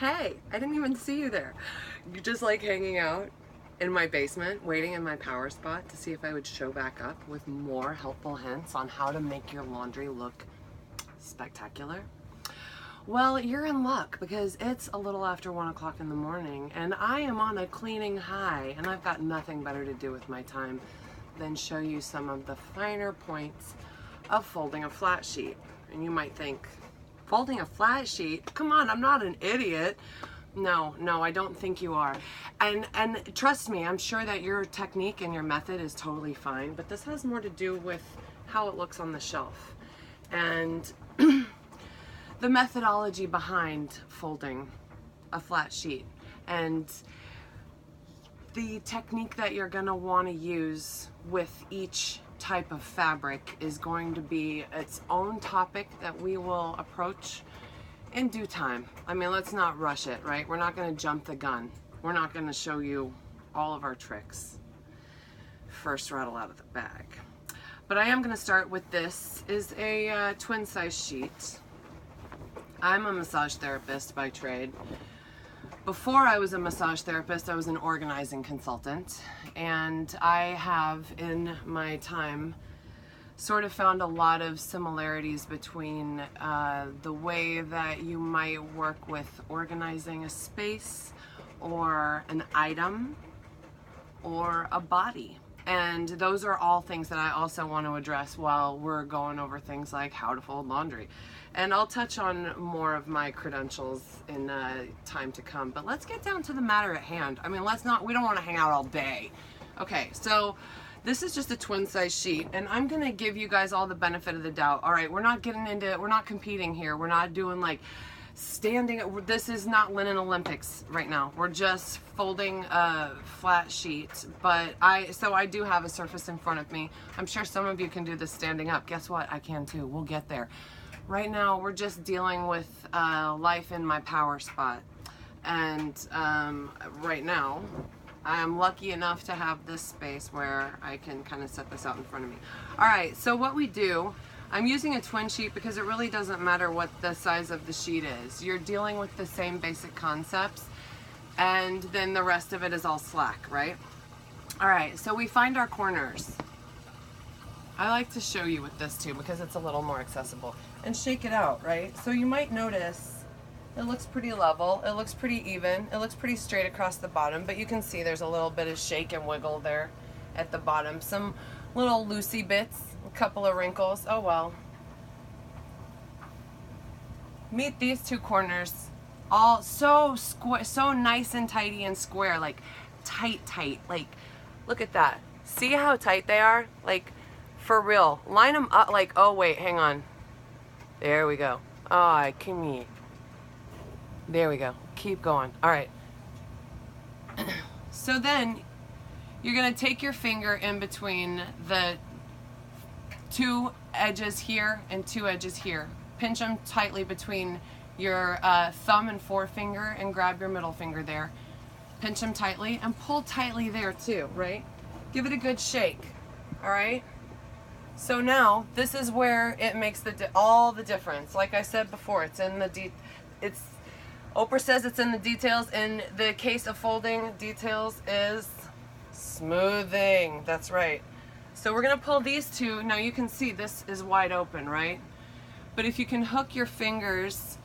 Hey, I didn't even see you there. You're just like hanging out in my basement, waiting in my power spot to see if I would show back up with more helpful hints on how to make your laundry look spectacular. Well, you're in luck because it's a little after 1 o'clock in the morning and I am on a cleaning high and I've got nothing better to do with my time than show you some of the finer points of folding a flat sheet. And you might think, folding a flat sheet? Come on, I'm not an idiot. No, I don't think you are. And trust me, I'm sure that your technique and your method is totally fine, but this has more to do with how it looks on the shelf. And the methodology behind folding a flat sheet and the technique that you're going to want to use with each type of fabric is going to be its own topic that we will approach in due time. I mean, let's not rush it, right? We're not going to jump the gun. We're not going to show you all of our tricks first rattle out of the bag. But I am going to start with this is a twin size sheet. I'm a massage therapist by trade. Before I was a massage therapist, I was an organizing consultant, and I have in my time sort of found a lot of similarities between the way that you might work with organizing a space or an item or a body. And those are all things that I also want to address while we're going over things like how to fold laundry. And I'll touch on more of my credentials in time to come. But let's get down to the matter at hand. I mean, we don't want to hang out all day. Okay, so this is just a twin size sheet, and I'm going to give you guys all the benefit of the doubt. All right, we're not competing here. We're not doing like standing. This is not Linen Olympics right now. We're just folding a flat sheet. But I do have a surface in front of me. I'm sure some of you can do this standing up. Guess what? I can too. We'll get there. Right now, we're just dealing with life in my power spot. And right now, I'm lucky enough to have this space where I can kind of set this out in front of me. All right, so what we do, I'm using a twin sheet because it really doesn't matter what the size of the sheet is. You're dealing with the same basic concepts, and then the rest of it is all slack, right? All right, so we find our corners. I like to show you with this too because it's a little more accessible. And shake it out, right? So you might notice it looks pretty level, it looks pretty even, it looks pretty straight across the bottom, but you can see there's a little bit of shake and wiggle there at the bottom. Some little loosey bits, a couple of wrinkles, oh well. Meet these two corners, all so nice and tidy and square, like tight, like look at that. See how tight they are? Like for real, line them up like, oh wait, hang on. There we go. Oh, come here. There we go. Keep going. All right. So then you're going to take your finger in between the two edges here and two edges here. Pinch them tightly between your thumb and forefinger and grab your middle finger there. Pinch them tightly and pull tightly there too, right? Give it a good shake. All right? So now this is where it makes all the difference. Like I said before, it's in the Oprah says it's in the details. In the case of folding, details is smoothing. That's right. So we're gonna pull these two. Now you can see this is wide open, right? But if you can hook your fingers